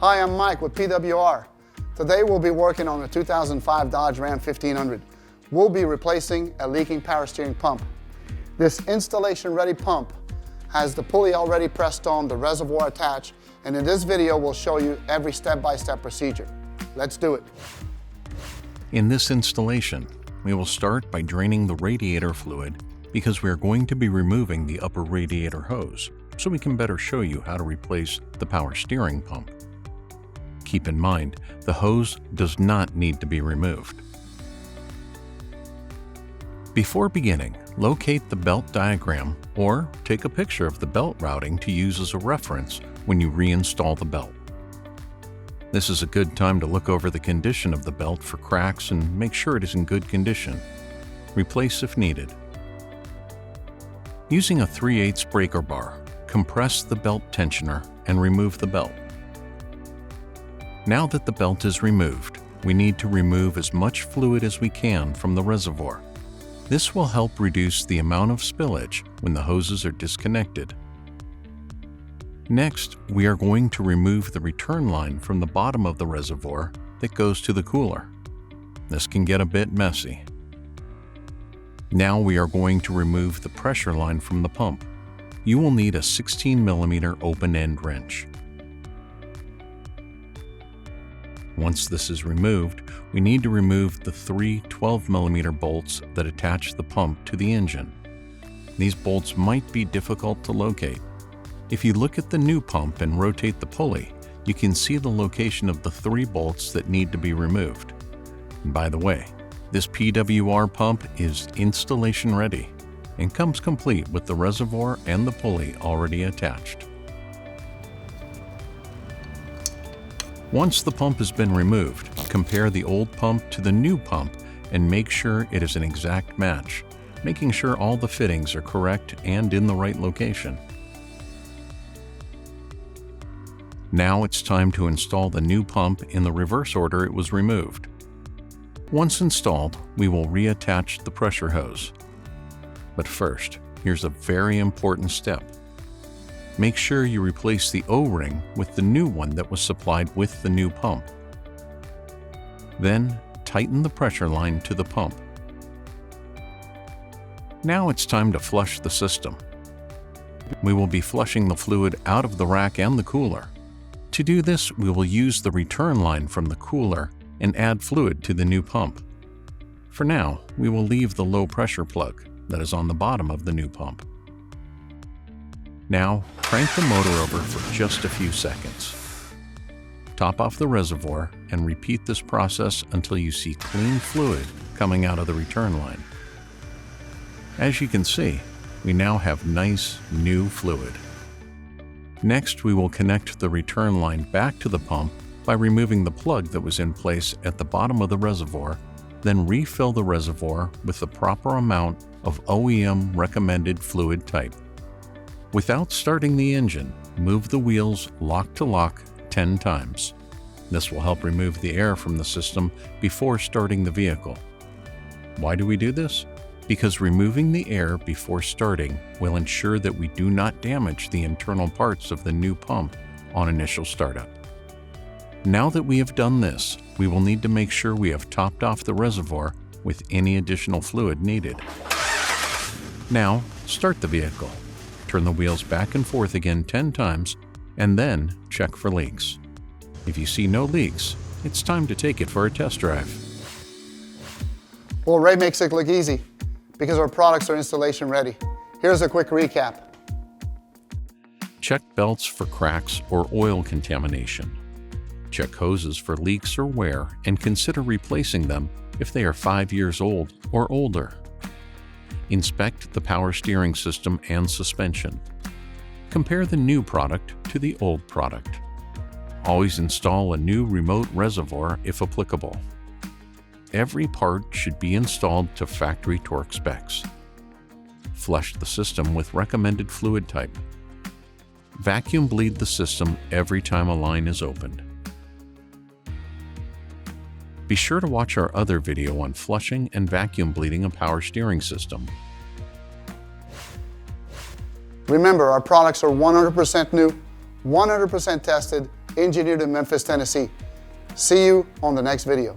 Hi, I'm Mike with PWR. Today we'll be working on a 2005 Dodge Ram 1500. We'll be replacing a leaking power steering pump. This installation-ready pump has the pulley already pressed on, the reservoir attached, and in this video we'll show you every step-by-step procedure. Let's do it. In this installation, we will start by draining the radiator fluid because we are going to be removing the upper radiator hose, so we can better show you how to replace the power steering pump. Keep in mind, the hose does not need to be removed. Before beginning, locate the belt diagram or take a picture of the belt routing to use as a reference when you reinstall the belt. This is a good time to look over the condition of the belt for cracks and make sure it is in good condition. Replace if needed. Using a 3/8 breaker bar, compress the belt tensioner and remove the belt. Now that the belt is removed, we need to remove as much fluid as we can from the reservoir. This will help reduce the amount of spillage when the hoses are disconnected. Next, we are going to remove the return line from the bottom of the reservoir that goes to the cooler. This can get a bit messy. Now we are going to remove the pressure line from the pump. You will need a 16mm open-end wrench. Once this is removed, we need to remove the 3 12mm bolts that attach the pump to the engine. These bolts might be difficult to locate. If you look at the new pump and rotate the pulley, you can see the location of the 3 bolts that need to be removed. And by the way, this PWR pump is installation ready and comes complete with the reservoir and the pulley already attached. Once the pump has been removed, compare the old pump to the new pump and make sure it is an exact match, making sure all the fittings are correct and in the right location. Now it's time to install the new pump in the reverse order it was removed. Once installed, we will reattach the pressure hose. But first, here's a very important step. Make sure you replace the O-ring with the new one that was supplied with the new pump. Then, tighten the pressure line to the pump. Now it's time to flush the system. We will be flushing the fluid out of the rack and the cooler. To do this, we will use the return line from the cooler and add fluid to the new pump. For now, we will leave the low pressure plug that is on the bottom of the new pump. Now, crank the motor over for just a few seconds. Top off the reservoir and repeat this process until you see clean fluid coming out of the return line. As you can see, we now have nice, new fluid. Next, we will connect the return line back to the pump by removing the plug that was in place at the bottom of the reservoir, then refill the reservoir with the proper amount of OEM recommended fluid type. Without starting the engine, move the wheels lock to lock 10 times. This will help remove the air from the system before starting the vehicle. Why do we do this? Because removing the air before starting will ensure that we do not damage the internal parts of the new pump on initial startup. Now that we have done this, we will need to make sure we have topped off the reservoir with any additional fluid needed. Now, start the vehicle. Turn the wheels back and forth again 10 times, and then check for leaks. If you see no leaks, it's time to take it for a test drive. Well, Ray makes it look easy because our products are installation ready. Here's a quick recap. Check belts for cracks or oil contamination. Check hoses for leaks or wear and consider replacing them if they are 5 years old or older. Inspect the power steering system and suspension. Compare the new product to the old product. Always install a new remote reservoir if applicable. Every part should be installed to factory torque specs. Flush the system with recommended fluid type. Vacuum bleed the system every time a line is opened. Be sure to watch our other video on flushing and vacuum bleeding a power steering system. Remember, our products are 100% new, 100% tested, engineered in Memphis, Tennessee. See you on the next video.